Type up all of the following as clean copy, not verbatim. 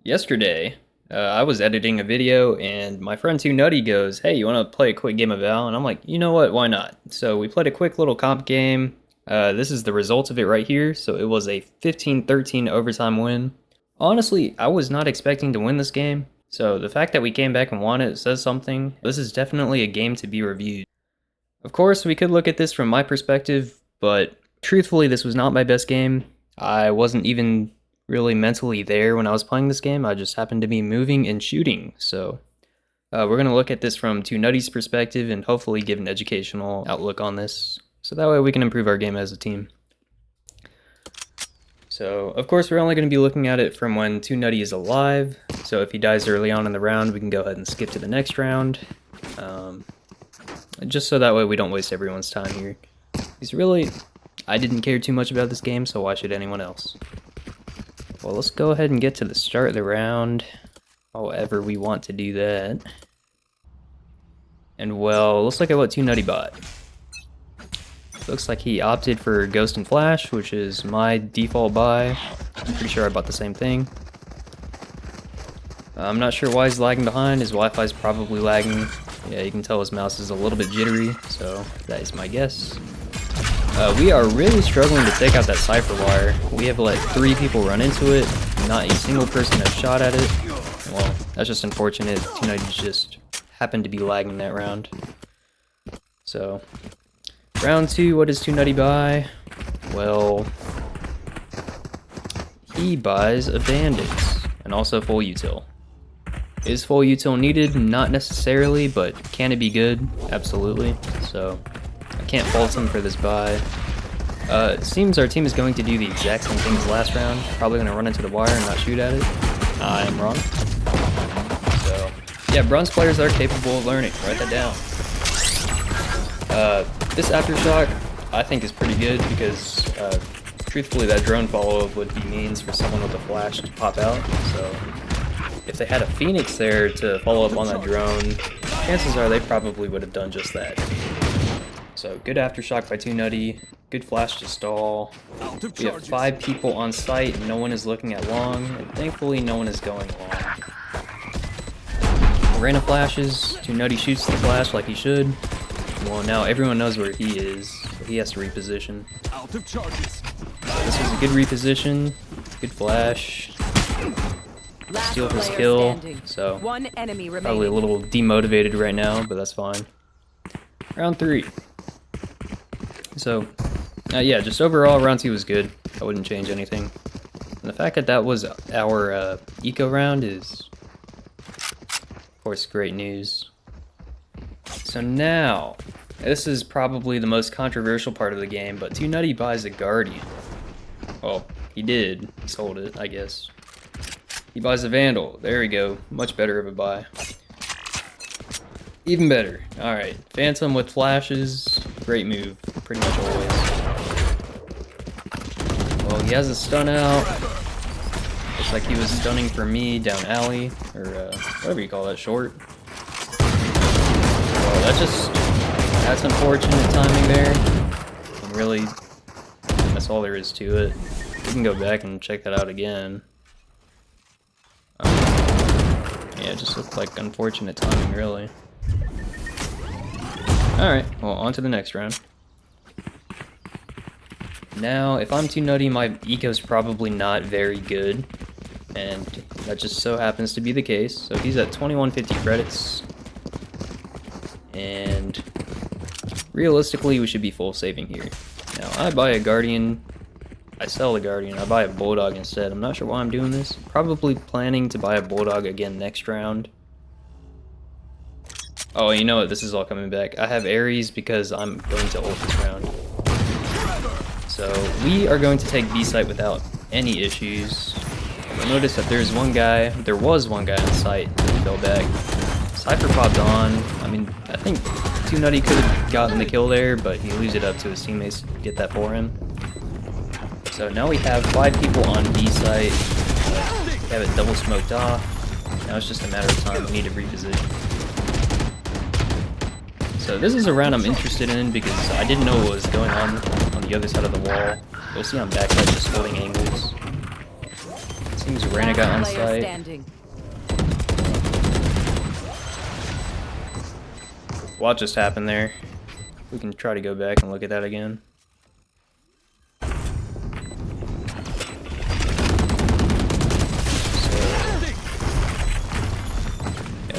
Yesterday, I was editing a video and my friend 2NUTTY goes, "Hey, you want to play a quick game of Val?" And I'm like, you know what, why not? So we played a quick little comp game. This is the result of it right here. So it was a 15-13 overtime win. Honestly, I was not expecting to win this game. So the fact that we came back and won it says something. This is definitely a game to be reviewed. Of course, we could look at this from my perspective, but truthfully, this was not my best game. I wasn't even really mentally there when I was playing this game. I just happened to be moving and shooting. So we're going to look at this from 2NUTTY's perspective and hopefully give an educational outlook on this. So that way we can improve our game as a team. So of course we're only going to be looking at it from when 2NUTTY is alive. So if he dies early on in the round, we can go ahead and skip to the next round. Just so that way we don't waste everyone's time here. Because really, I didn't care too much about this game, so why should anyone else? Well, let's go ahead and get to the start of the round, however we want to do that. And well, let's look at what 2NUTTY bought. Looks like he opted for Ghost and Flash, which is my default buy. I'm pretty sure I bought the same thing. I'm not sure why he's lagging behind. His Wi-Fi is probably lagging. Yeah, you can tell his mouse is a little bit jittery, so that is my guess. We are really struggling to take out that Cypher wire. We have let 3 people run into it. Not a single person has shot at it. Well, that's just unfortunate. 2NUTTY just happened to be lagging that round. So, round 2, what does 2NUTTY buy? Well, he buys a Bandits and also full util. Is full util needed? Not necessarily, but can it be good? Absolutely. So I can't fault him for this buy. It seems our team is going to do the exact same thing as last round. Probably going to run into the wire and not shoot at it. I am wrong. So yeah, bronze players are capable of learning. Write that down. This aftershock I think is pretty good because truthfully that drone follow-up would be means for someone with a flash to pop out. So if they had a Phoenix there to follow up on that drone, chances are they probably would have done just that. So good aftershock by 2NUTTY, good flash to stall. We have 5 people on site, no one is looking at long, and thankfully no one is going long. Random flashes, 2NUTTY shoots the flash like he should. Well, now everyone knows where he is, so he has to reposition. So this was a good reposition, good flash. Steal his kill, so probably a little demotivated right now, but that's fine. Round 3. So, yeah, just overall, round 2 was good. I wouldn't change anything. And the fact that that was our eco round is, of course, great news. So now, this is probably the most controversial part of the game, but 2NUTTY buys a Guardian. Well, he did. He sold it, I guess. He buys a Vandal. There we go. Much better of a buy. Even better. Alright. Phantom with flashes. Great move. Pretty much always. Well, he has a stun out. Looks like he was stunning for me down alley. Or whatever you call that, short. Well, that's unfortunate timing there. And really, that's all there is to it. We can go back and check that out again. Yeah, it just looked like unfortunate timing, really. Alright, well, on to the next round. Now, if I'm 2NUTTY, my eco's probably not very good. And that just so happens to be the case. So he's at 2150 credits. And realistically, we should be full saving here. Now, I buy a Guardian. I sell the Guardian, I buy a Bulldog instead. I'm not sure why I'm doing this. Probably planning to buy a Bulldog again next round. Oh, you know what? This is all coming back. I have Ares because I'm going to ult this round. So, we are going to take B-site without any issues. You'll notice that there was one guy on site that fell back. Cypher popped on. I mean, I think 2NUTTY could have gotten the kill there, but he leaves it up to his teammates to get that for him. So now we have 5 people on B site. We have it double smoked off. Now it's just a matter of time. We need to reposition. So this is a round I'm interested in because I didn't know what was going on the other side of the wall. You'll see I'm back just holding angles. It seems Reyna got on site. What just happened there? We can try to go back and look at that again.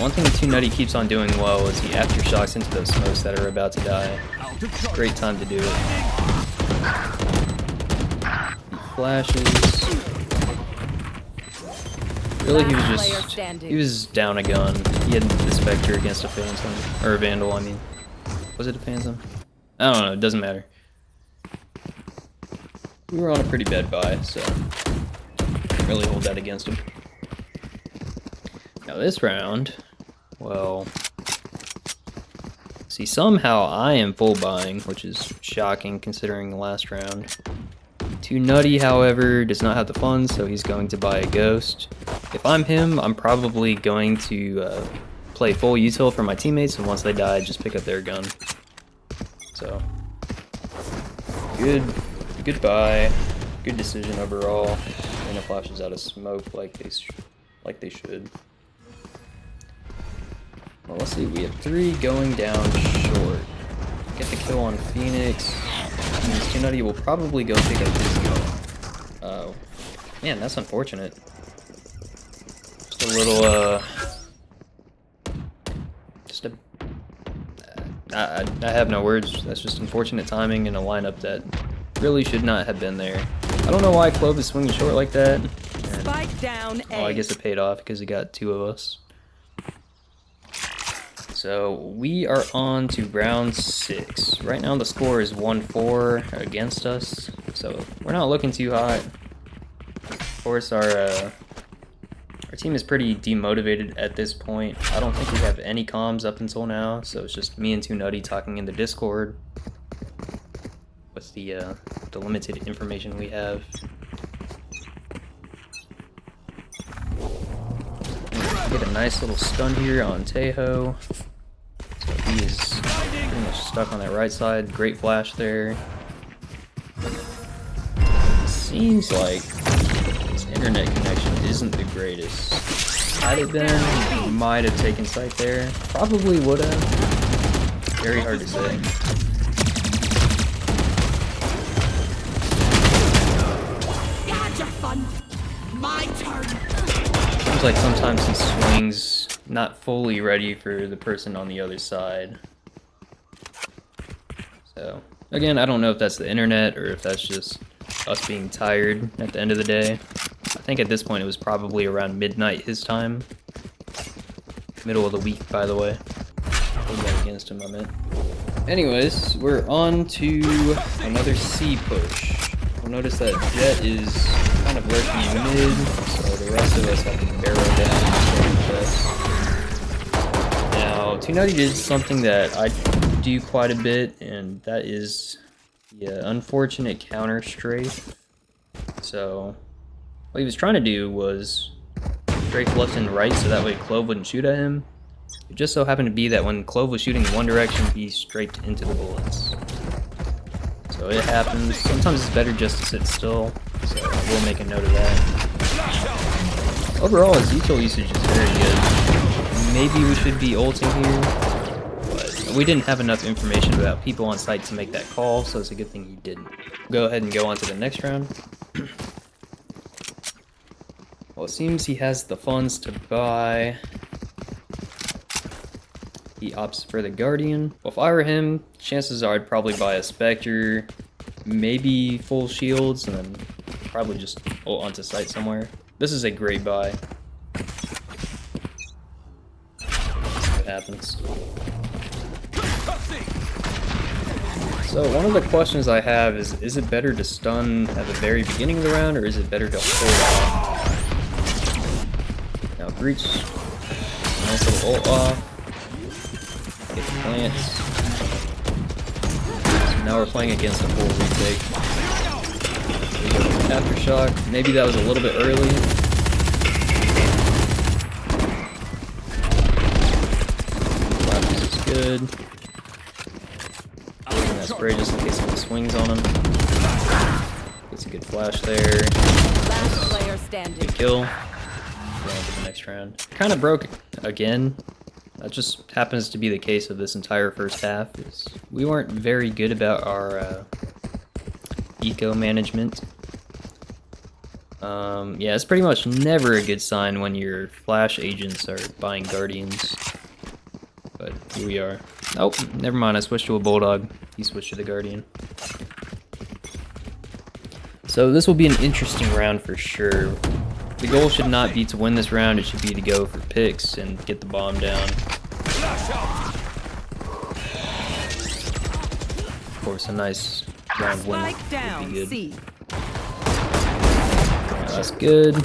One thing 2NUTTY keeps on doing well is he aftershocks into those smokes that are about to die. Great time to do it. He flashes. Really, he was down a gun. He had the Spectre against a Phantom, or a Vandal, I mean. Was it a Phantom? I don't know, it doesn't matter. We were on a pretty bad buy, so can't really hold that against him. Now this round, well, see, somehow I am full buying, which is shocking considering the last round. 2NUTTY, however, does not have the funds, so he's going to buy a Ghost. If I'm him, I'm probably going to play full util for my teammates, and once they die, just pick up their gun. So, good buy, good decision overall. And it flashes out of smoke like they should. Well, let's see, we have 3 going down short. Get the kill on Phoenix. 2NUTTY will probably go pick up his gun. Oh, man, that's unfortunate. Just a little, I have no words. That's just unfortunate timing in a lineup that really should not have been there. I don't know why Clove is swinging short like that. And, Spike down A. Oh, I guess it paid off because he got 2 of us. So we are on to round 6. Right now the score is 1-4 against us, so we're not looking too hot. Of course, our team is pretty demotivated at this point. I don't think we have any comms up until now, so it's just me and 2NUTTY talking in the Discord with the limited information we have. Get a nice little stun here on Tejo. So he is pretty much stuck on that right side. Great flash there. Seems like his internet connection isn't the greatest. Had it been, he might have taken sight there. Probably would have. Very hard to say. Gotcha, fun. My turn. Seems like sometimes he swings not fully ready for the person on the other side. So, again, I don't know if that's the internet or if that's just us being tired at the end of the day. I think at this point it was probably around midnight his time. Middle of the week, by the way. Hold that against him, I meant. Anyways, we're on to another C push. You'll notice that Jet is kind of lurking mid, so the rest of us have to barrel down. Now, 2NUTTY did something that I do quite a bit, and that is the unfortunate counter strafe. So, what he was trying to do was strafe left and right so that way Clove wouldn't shoot at him. It just so happened to be that when Clove was shooting in one direction, he strafed into the bullets. So it happens. Sometimes it's better just to sit still, so I will make a note of that. Overall, his util usage is very good. Maybe we should be ulting here, but we didn't have enough information about people on site to make that call, so it's a good thing he didn't. Go ahead and go on to the next round. Well, it seems he has the funds to buy. He opts for the Guardian. Well, if I were him, chances are I'd probably buy a Spectre, maybe full shields, and then probably just ult onto site somewhere. This is a great buy. Let's see what happens. So one of the questions I have is it better to stun at the very beginning of the round, or is it better to hold off? Now Breach, nice little ult off. Get the plants. So now we're playing against a full retake. Aftershock. Maybe that was a little bit early. Flashes is good. Using that spray just in case someone swings on him. Gets a good flash there. Last player standing. Good kill. Going to the next round. Kind of broke again. That just happens to be the case of this entire first half. Is we weren't very good about our eco management. Yeah, it's pretty much never a good sign when your flash agents are buying guardians. But here we are. Oh, never mind. I switched to a bulldog. He switched to the guardian. So this will be an interesting round for sure. The goal should not be to win this round. It should be to go for picks and get the bomb down. Of course, a nice round win would be good. C. That's good.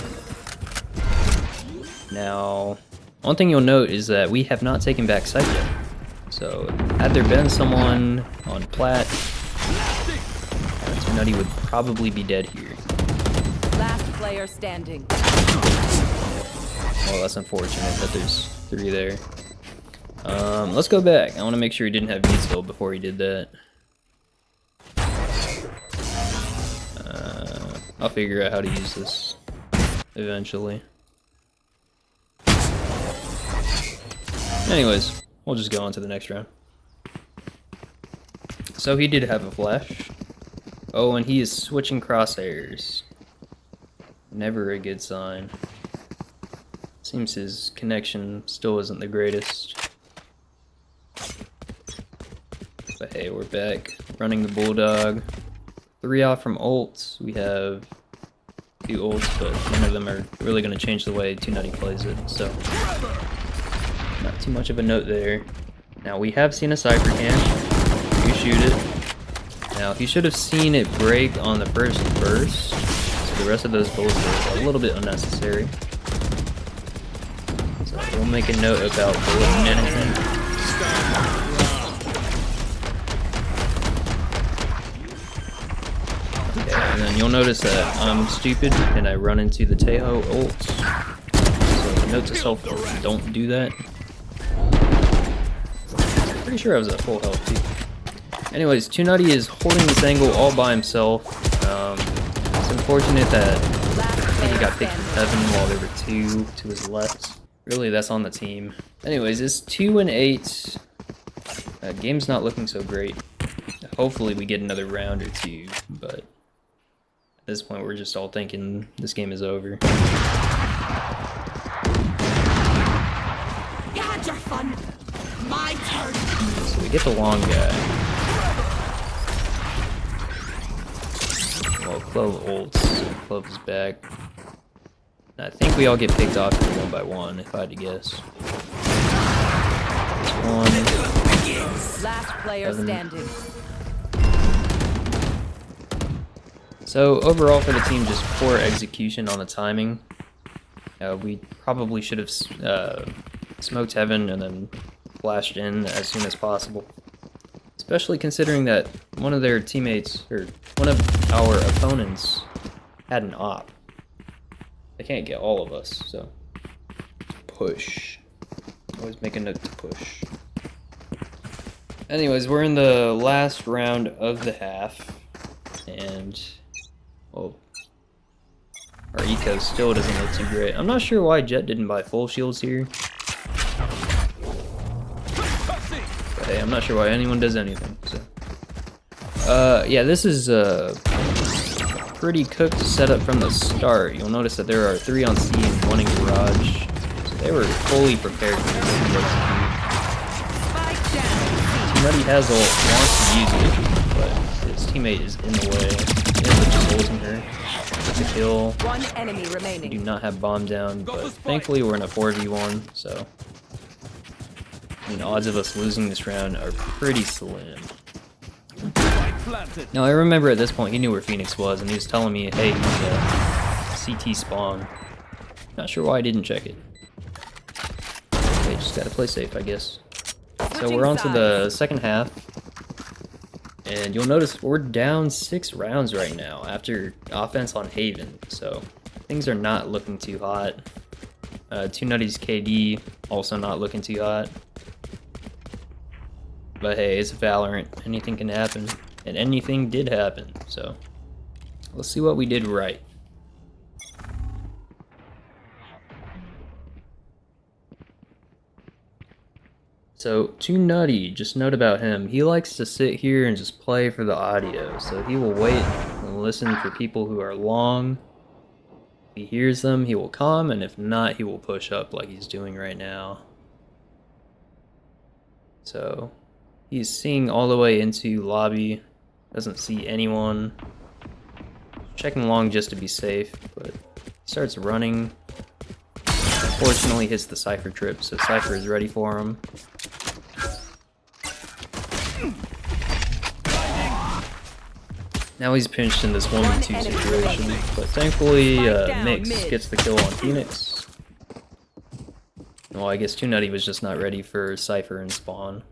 Now, one thing you'll note is that we have not taken back site yet. So, had there been someone on plat, 2Nutty would probably be dead here. Last player standing. Well, that's unfortunate that there's 3 there. Let's go back. I want to make sure he didn't have meat skill before he did that. I'll figure out how to use this eventually. Anyways, we'll just go on to the next round. So he did have a flash. Oh, and he is switching crosshairs. Never a good sign. Seems his connection still isn't the greatest. But hey, we're back. Running the bulldog. 3 off from ults. We have 2 ults, but none of them are really going to change the way 2Nutty plays it, so not too much of a note there. Now we have seen a Cypher camp. You shoot it. Now he should have seen it break on the first burst, so the rest of those bullets are a little bit unnecessary. So we'll make a note about bullet management. And then you'll notice that I'm stupid and I run into the Tejo ult. So note to self, don't do that. Pretty sure I was at full health too. Anyways, 2Nutty is holding this angle all by himself. It's unfortunate that he got picked from heaven while there were 2 to his left. Really, that's on the team. Anyways, it's 2-8. Game's not looking so great. Hopefully we get another round or 2, but at this point, we're just all thinking this game is over. You had your fun. My turn. So we get the long guy. Well, Clove ults. Clove is back. I think we all get picked off here 1 by 1, if I had to guess. This one. Last player standing. So overall for the team, just poor execution on the timing. We probably should have smoked heaven and then flashed in as soon as possible. Especially considering that one of their teammates, or one of our opponents, had an op. They can't get all of us, so push. Always make a note to push. Anyways, we're in the last round of the half, and well, our eco still doesn't look too great. I'm not sure why Jet didn't buy full shields here. But hey, I'm not sure why anyone does anything. So, yeah, this is pretty cooked setup from the start. You'll notice that there are 3 on C and 1 in garage. So they were fully prepared for this to execute. 2Nutty has ult, wants to use it, but his teammate is in the way. He ends up just ulting her. It's a kill. 1 enemy We remaining. do not have bomb down, but thankfully we're in a 4v1, so I mean, odds of us losing this round are pretty slim. Now I remember at this point he knew where Phoenix was, and he was telling me, hey, CT spawn. Not sure why I didn't check it. Okay, just gotta play safe, I guess. So we're on to the second half, and you'll notice we're down 6 rounds right now after offense on Haven, so things are not looking too hot. 2Nutty's KD also not looking too hot. But hey, it's Valorant. Anything can happen. And anything did happen, so let's see what we did right. So, 2NUTTY, just note about him, he likes to sit here and just play for the audio. So he will wait and listen for people who are long. If he hears them, he will come, and if not, he will push up like he's doing right now. So, he's seeing all the way into lobby, doesn't see anyone. Checking long just to be safe, but he starts running. Unfortunately hits the Cypher trip, so Cypher is ready for him. Now he's pinched in this 1v2 situation, but thankfully Mix gets the kill on Phoenix. Well, I guess 2NUTTY was just not ready for Cypher and spawn.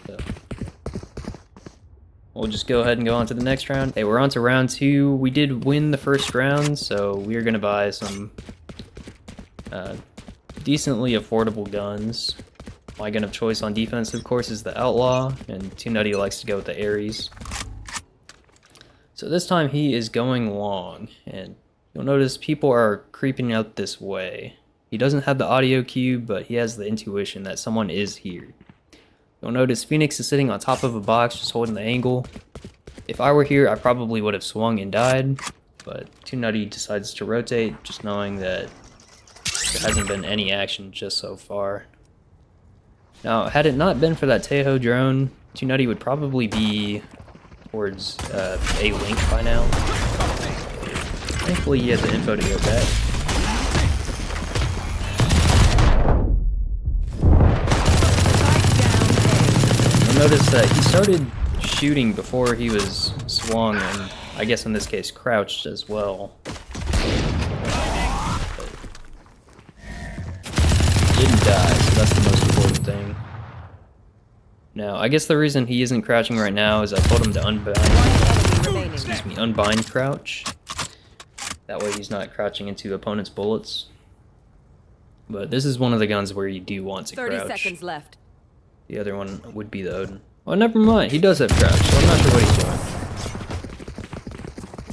So we'll just go ahead and go on to the next round. Hey, we're on to round 2. We did win the first round, so we're gonna buy some decently affordable guns. My gun of choice on defense, of course, is the Outlaw, and 2NUTTY likes to go with the Ares. So this time he is going long, and you'll notice people are creeping out this way. He doesn't have the audio cue, but he has the intuition that someone is here. You'll notice Phoenix is sitting on top of a box, just holding the angle. If I were here, I probably would have swung and died, but 2NUTTY decides to rotate, just knowing that there hasn't been any action just so far. Now, had it not been for that Tejo drone, 2NUTTY would probably be towards a link by now. Thankfully, he has the info to go back. You'll notice that he started shooting before he was swung, and I guess in this case crouched as well. Didn't die, so that's the most important thing. Now, I guess the reason he isn't crouching right now is I told him to unbind crouch. That way he's not crouching into opponent's bullets. But this is one of the guns where you do want to crouch. 30 seconds left. The other one would be the Odin. Oh, never mind, he does have crouch, so I'm not sure what he's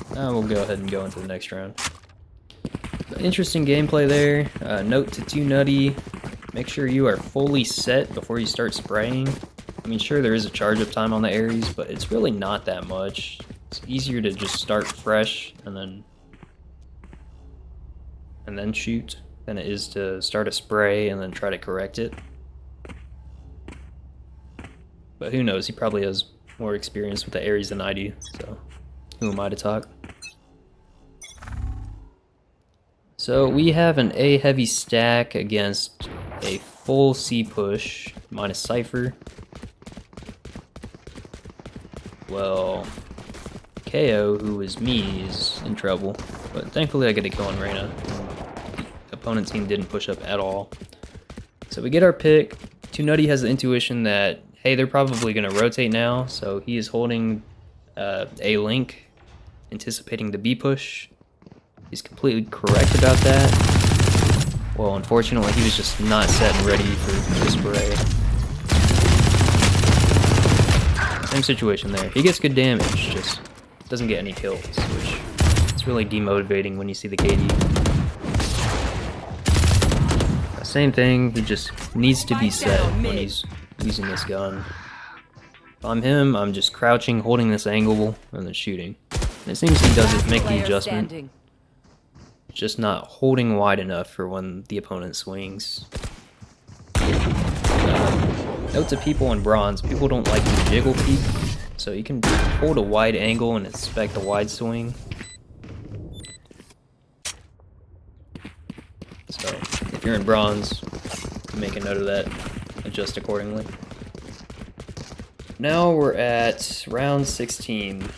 doing. Now we'll go ahead and go into the next round. But interesting gameplay there. Note to 2NUTTY, make sure you are fully set before you start spraying. I mean, sure, there is a charge up time on the Ares, but it's really not that much. It's easier to just start fresh and then shoot than it is to start a spray and then try to correct it. But who knows, he probably has more experience with the Ares than I do, so who am I to talk? So we have an A heavy stack against a full C push minus Cypher. Well, KO, who is me, is in trouble, but thankfully I get a kill on Reyna. The opponent team didn't push up at all. So we get our pick. 2NUTTY has the intuition that, hey, they're probably going to rotate now, so he is holding A link, anticipating the B push. He's completely correct about that. Well, unfortunately, he was just not set and ready for the spray. Same situation there. He gets good damage, just doesn't get any kills, which is really demotivating when you see the KD. Same thing, he just needs to be set when he's using this gun. If I'm him, I'm just crouching, holding this angle, and then shooting. And it seems he doesn't make the adjustment. Just not holding wide enough for when the opponent swings. Note to people in bronze, people don't like to jiggle peek, so you can hold a wide angle and expect a wide swing. So if you're in bronze, make a note of that, adjust accordingly. Now we're at round 16.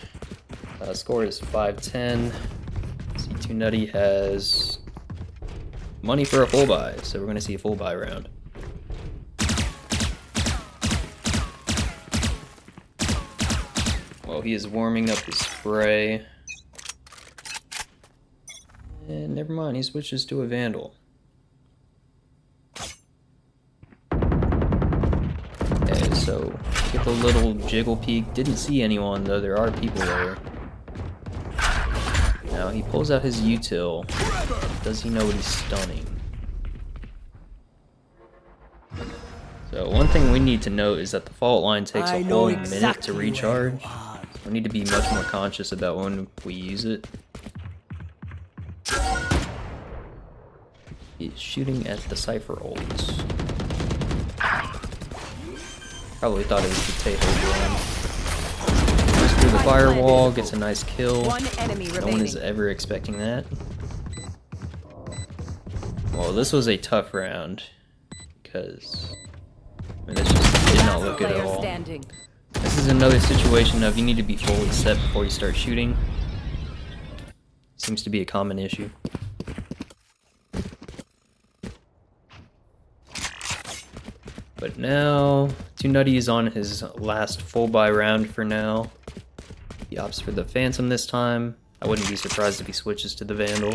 Score is 5-10. See, 2NUTTY has money for a full buy, so we're going to see a full buy round. Well, he is warming up his spray. And never mind, he switches to a Vandal. Okay, so get the little jiggle peek. Didn't see anyone, though there are people there. Now he pulls out his util. Does he know what he's stunning? So So one thing we need to note is that the fault line takes a whole minute to recharge. We need to be much more conscious about when we use it. He's shooting at the Cypher ults. Probably thought it was the Tejo drone. Goes through the firewall, gets a nice kill. One enemy No one remaining. is ever expecting that. Well, this was a tough round because this just did not look good at all. Standing. This is another situation of you need to be fully set before you start shooting. Seems to be a common issue. But now, 2NUTTY is on his last full buy round for now. He opts for the Phantom this time. I wouldn't be surprised if he switches to the Vandal.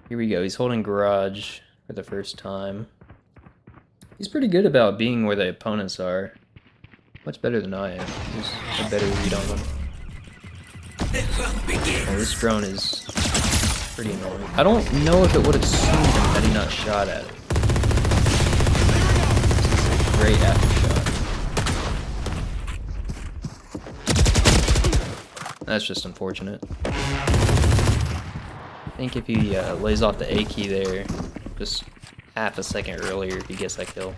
Here we go, he's holding Garage for the first time. He's pretty good about being where the opponents are. Much better than I am. He's a better read on them. Oh, this drone is pretty annoying. I don't know if it would have seen him had he not shot at it. Great after shot. That's just unfortunate. I think if he lays off the A key there, just half a second earlier, he gets that kill.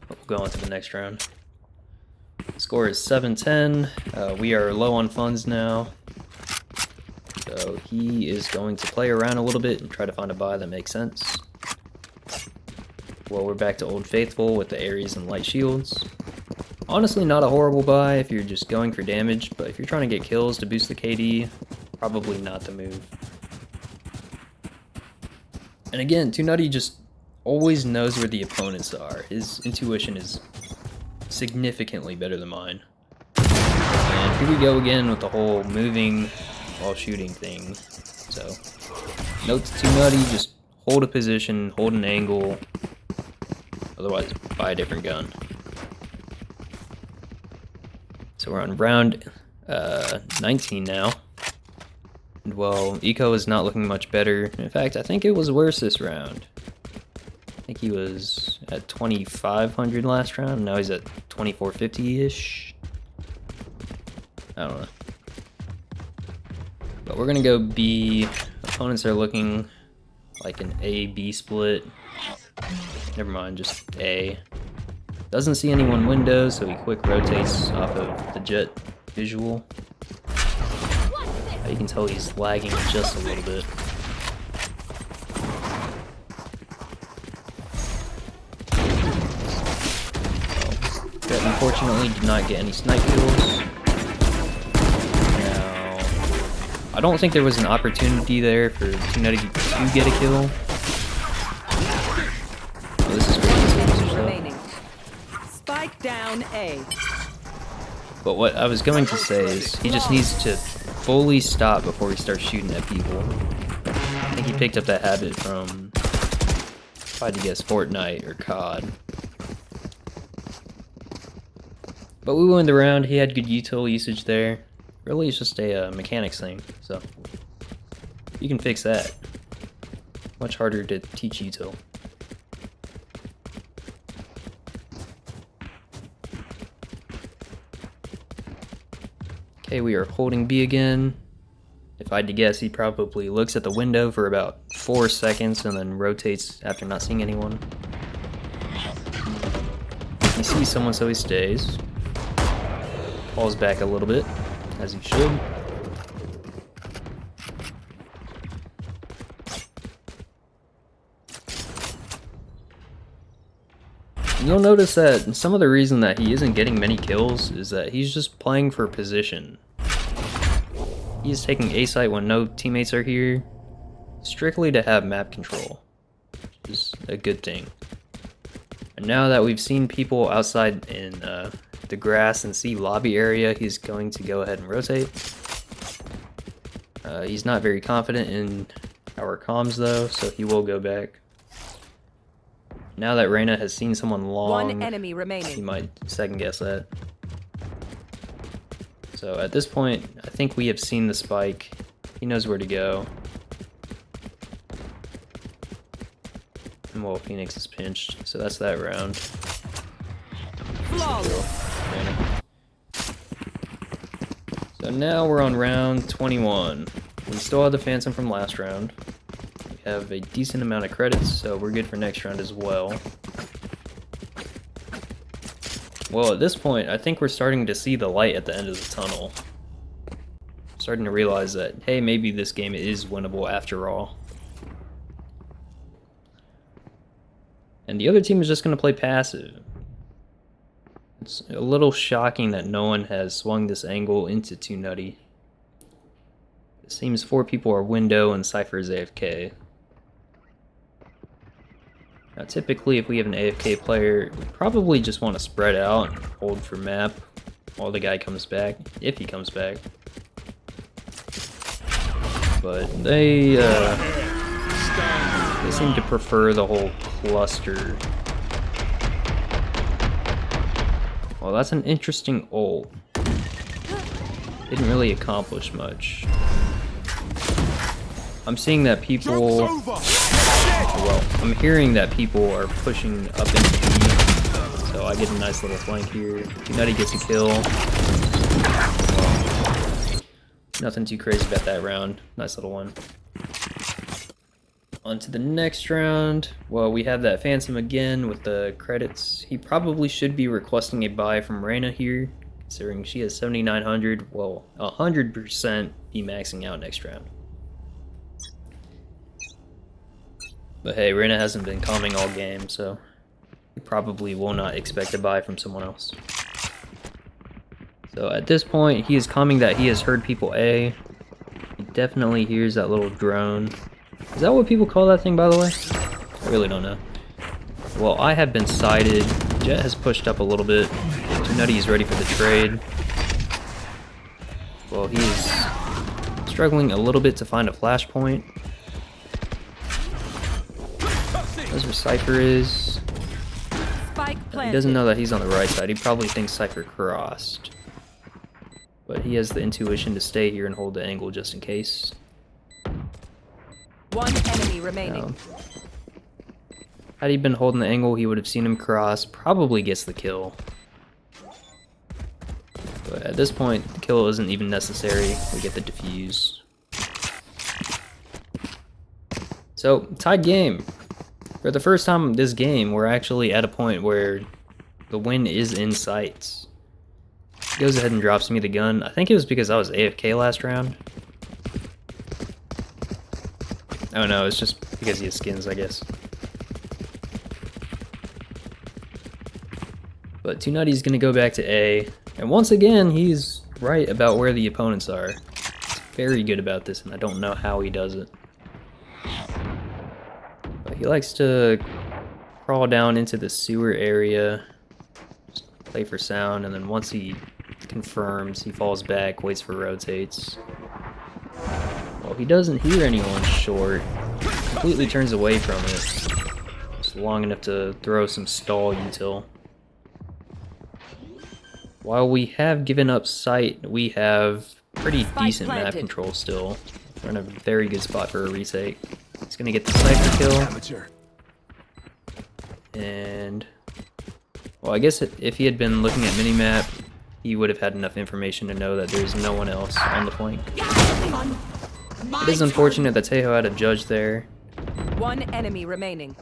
We'll go on to the next round. Score is 7-10. We are low on funds now. So he is going to play around a little bit and try to find a buy that makes sense. Well, we're back to Old Faithful with the Ares and Light Shields. Honestly, not a horrible buy if you're just going for damage, but if you're trying to get kills to boost the KD, probably not the move. And again, 2NUTTY just always knows where the opponents are. His intuition is significantly better than mine. And here we go again with the whole moving while shooting thing. So, note to 2NUTTY, just hold a position, hold an angle, otherwise buy a different gun. So we're on round 19 now. And well, Eco is not looking much better. In fact, I think it was worse this round. I think he was at 2,500 last round, now he's at 2,450-ish. I don't know. But we're gonna go B. Opponents are looking like an A-B split. Never mind, just A. Doesn't see anyone window, so he quick rotates off of the jet visual. You can tell he's lagging just a little bit. But unfortunately did not get any snipe kills. Now, I don't think there was an opportunity there for 2NUTTY to get a kill. Oh, this is great Remaining. Spike down A. But what I was going to say is he just needs to fully stop before he starts shooting at people. I think he picked up that habit from, if I had to guess, Fortnite or COD. But we won the round. He had good util usage there. Really, it's just a mechanics thing, so you can fix that. Much harder to teach util. Okay, we are holding B again. If I had to guess, he probably looks at the window for about 4 seconds and then rotates after not seeing anyone. He sees someone, so he stays. Falls back a little bit, as he should. You'll notice that some of the reason that he isn't getting many kills is that he's just playing for position. He's taking A site when no teammates are here, strictly to have map control, which is a good thing. And now that we've seen people outside in the grass and C lobby area, he's going to go ahead and rotate. He's not very confident in our comms though, so he will go back. Now that Reyna has seen someone long, One enemy remaining. he might second guess that. So at this point, I think we have seen the spike. He knows where to go. Well, Phoenix is pinched, so that's that round. Flawless. So now we're on round 21. We still have the Phantom from last round. We have a decent amount of credits, so we're good for next round as well. Well, at this point, I think we're starting to see the light at the end of the tunnel. Starting to realize that, hey, maybe this game is winnable after all. And the other team is just going to play passive. It's a little shocking that no one has swung this angle into 2NUTTY. It seems 4 people are window and Cypher is AFK. Now typically if we have an AFK player, we probably just want to spread out and hold for map while the guy comes back, if he comes back. But they seem to prefer the whole cluster. Well, that's an interesting ult. Didn't really accomplish much. I'm seeing that people... Well, I'm hearing that people are pushing up into B, so I get a nice little flank here. 2NUTTY gets a kill. Well, nothing too crazy about that round. Nice little one. On to the next round. Well, we have that Phantom again with the credits. He probably should be requesting a buy from Reyna here, considering she has 7,900. Well, 100% be maxing out next round. But hey, Reyna hasn't been calming all game, so he probably will not expect a buy from someone else. So at this point, he is calming that he has heard people A. He definitely hears that little drone. Is that what people call that thing, by the way? I really don't know. Well, I have been sighted. Jet has pushed up a little bit. 2NUTTY is ready for the trade. Well, he is struggling a little bit to find a flashpoint. That's where Cypher is. He doesn't know that he's on the right side. He probably thinks Cypher crossed. But he has the intuition to stay here and hold the angle just in case. One enemy remaining. Had he been holding the angle, he would have seen him cross. Probably gets the kill. But at this point, the kill isn't even necessary. We get the defuse. So, tied game. For the first time this game, we're actually at a point where the win is in sight. He goes ahead and drops me the gun. I think it was because I was AFK last round. Oh no, it's just because he has skins, I guess. But 2NUTTY's gonna go back to A. And once again, he's right about where the opponents are. He's very good about this, and I don't know how he does it. But he likes to crawl down into the sewer area, just play for sound, and then once he confirms, he falls back, waits for rotates. Well, he doesn't hear anyone short, completely turns away from it. Just long enough to throw some stall util. While we have given up sight, we have pretty decent map control still. We're in a very good spot for a retake. He's gonna get the Cypher kill. And, well, I guess if he had been looking at minimap, he would have had enough information to know that there's no one else on the flank. It is unfortunate that Tejo had a judge there. One enemy remaining.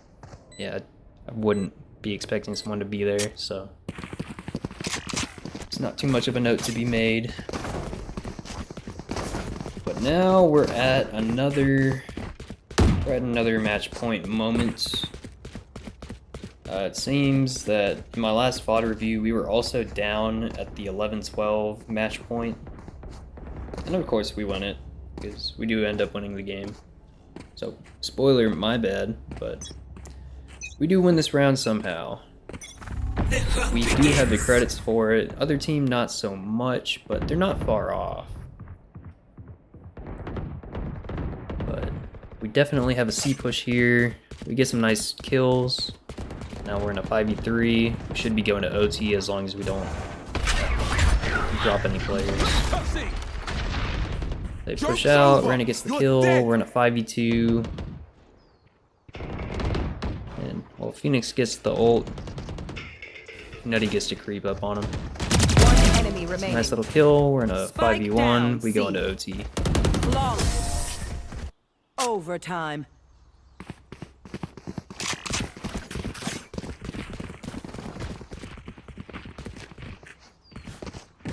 Yeah, I wouldn't be expecting someone to be there, so it's not too much of a note to be made. But now we're at another match point moment. It seems that in my last VOD review, we were also down at the 11-12 match point. And of course we won it, because we do end up winning the game. So, spoiler, my bad, but we do win this round somehow. We do have the credits for it. Other team, not so much, but they're not far off. But we definitely have a C push here. We get some nice kills. Now we're in a 5v3. We should be going to OT as long as we don't drop any players. They push out, Reyna gets the kill, we're in a 5v2. Phoenix gets the ult. Nutty gets to creep up on him. One enemy remaining. Nice little kill. We're in a Spike 5v1. down, We go C. into OT. Flawless. Overtime.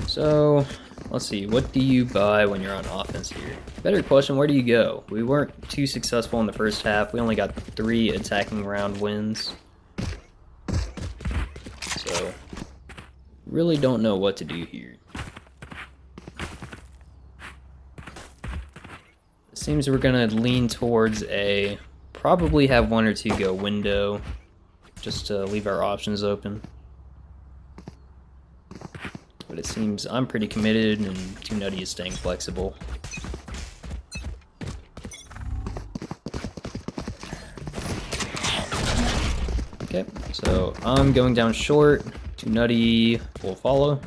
So, let's see. What do you buy when you're on offense here? Better question, where do you go? We weren't too successful in the first half. We only got 3 attacking round wins. So, really don't know what to do here. It seems we're gonna lean towards a, probably have 1 or 2 go window, just to leave our options open. But it seems I'm pretty committed and 2NUTTY is staying flexible. Okay, so I'm going down short. 2NUTTY will follow.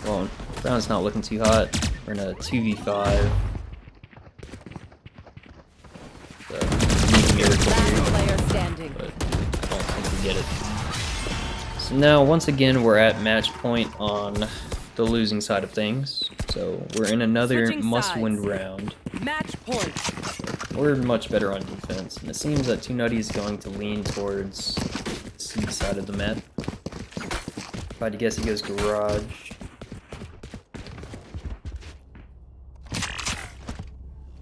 Well, round's not looking too hot. We're in a 2v5. So, need a miracle Last here, player standing. but I don't think we get it. So now, once again, we're at match point on the losing side of things. So we're in another Switching must-win sides. round. Match point. We're much better on defense, and it seems that 2NUTTY is going to lean towards the C side of the map. If I had to guess, he goes garage.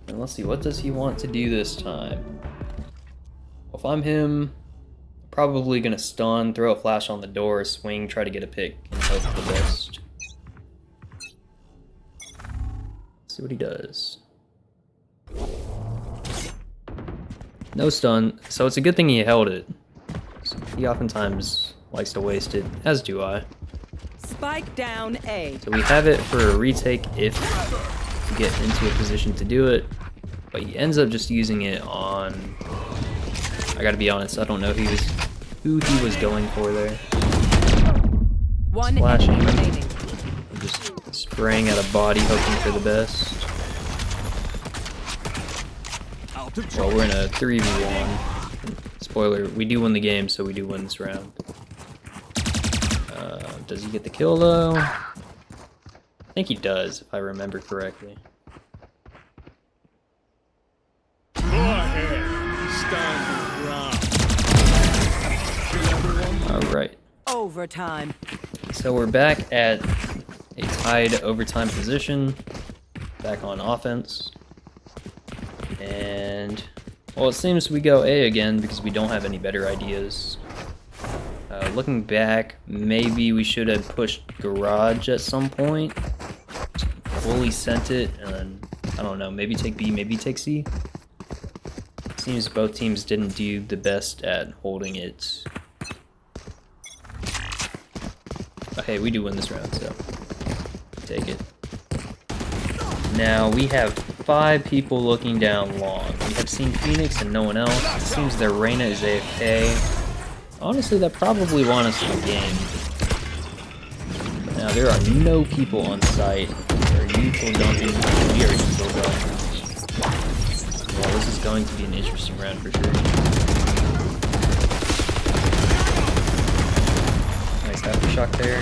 And let's see, what does he want to do this time? Well, if I'm him, probably gonna stun, throw a flash on the door, swing, try to get a pick, and hope for the best. Let's see what he does. No stun, so it's a good thing he held it. He oftentimes likes to waste it, as do I. Spike down A. So we have it for a retake if we get into a position to do it, but he ends up just using it on... I gotta be honest, I don't know who he was going for there. One Splashing. enemy remaining. Just spraying at a body, hoping for the best. Well, we're in a 3v1. Spoiler, we do win the game, so we do win this round. Does he get the kill, though? I think he does, if I remember correctly. Go ahead. Stand your ground. Alright. Overtime. So we're back at a tied overtime position. Back on offense. And, well, it seems we go A again because we don't have any better ideas. Looking back, maybe we should have pushed garage at some point. Fully sent it, and then, I don't know, maybe take B, maybe take C. Seems both teams didn't do the best at holding it. Okay, we do win this round, so take it. Now we have 5 people looking down long. We have seen Phoenix and no one else. It seems their Reyna is AFK. Honestly, that probably won us the game. Now there are no people on site. There are neutral dunking. We are neutral dunking. Well, this is going to be an interesting round for sure. Nice aftershock there.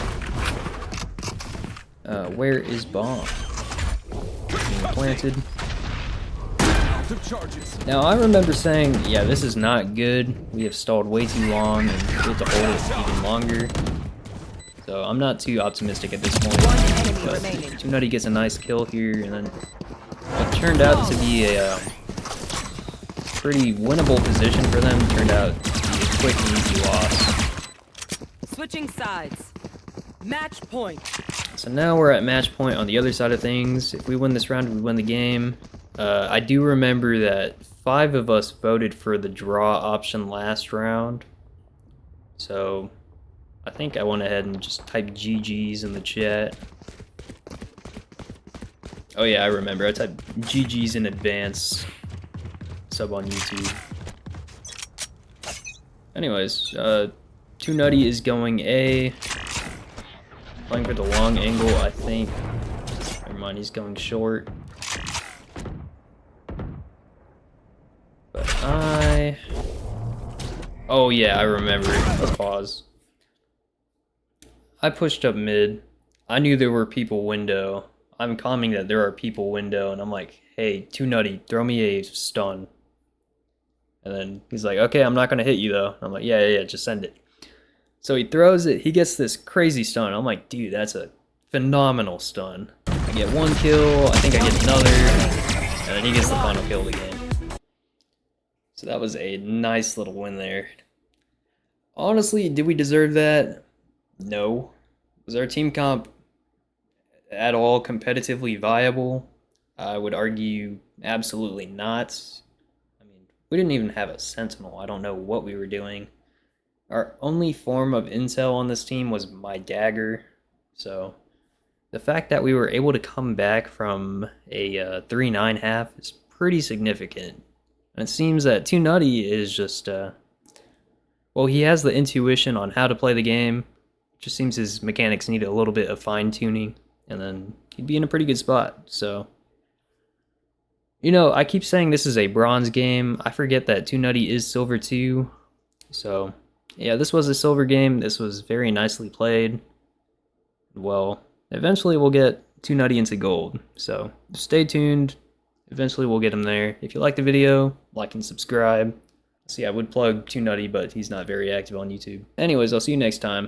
Where is bomb? Being planted. Now I remember saying, yeah, this is not good. We have stalled way too long and we have to hold it even longer. So I'm not too optimistic at this point. One enemy But remaining. 2NUTTY gets a nice kill here, and then what turned out to be a pretty winnable position for them turned out to be a quick and easy loss. Switching sides. Match point. So now we're at match point on the other side of things. If we win this round, we win the game. I do remember that 5 of us voted for the draw option last round. So I think I went ahead and just typed GG's in the chat. Oh yeah, I remember. I typed GG's in advance. Sub on YouTube. Anyways, 2NUTTY is going A. Playing for the long angle, I think. Never mind, he's going short. But oh yeah, I remember. Let's pause. I pushed up mid. I knew there were people window. I'm commenting that there are people window, and I'm like, hey, 2Nutty, throw me a stun. And then he's like, okay, I'm not gonna hit you though. I'm like, yeah, just send it. So he throws it, he gets this crazy stun. I'm like, dude, that's a phenomenal stun. I get 1 kill, I think I get another, and then he gets the final kill of the game. So that was a nice little win there. Honestly, did we deserve that? No. Was our team comp at all competitively viable? I would argue absolutely not. I mean, we didn't even have a sentinel. I don't know what we were doing. Our only form of intel on this team was my dagger. So the fact that we were able to come back from a 3-9 half is pretty significant. And it seems that 2Nutty is just, well, he has the intuition on how to play the game. It just seems his mechanics need a little bit of fine-tuning, and then he'd be in a pretty good spot. So, you know, I keep saying this is a bronze game. I forget that 2Nutty is silver too. So, yeah, this was a silver game. This was very nicely played. Well, eventually we'll get 2Nutty into gold. So, stay tuned. Eventually we'll get him there. If you liked the video, like and subscribe. See, I would plug 2Nutty, but he's not very active on YouTube. Anyways, I'll see you next time.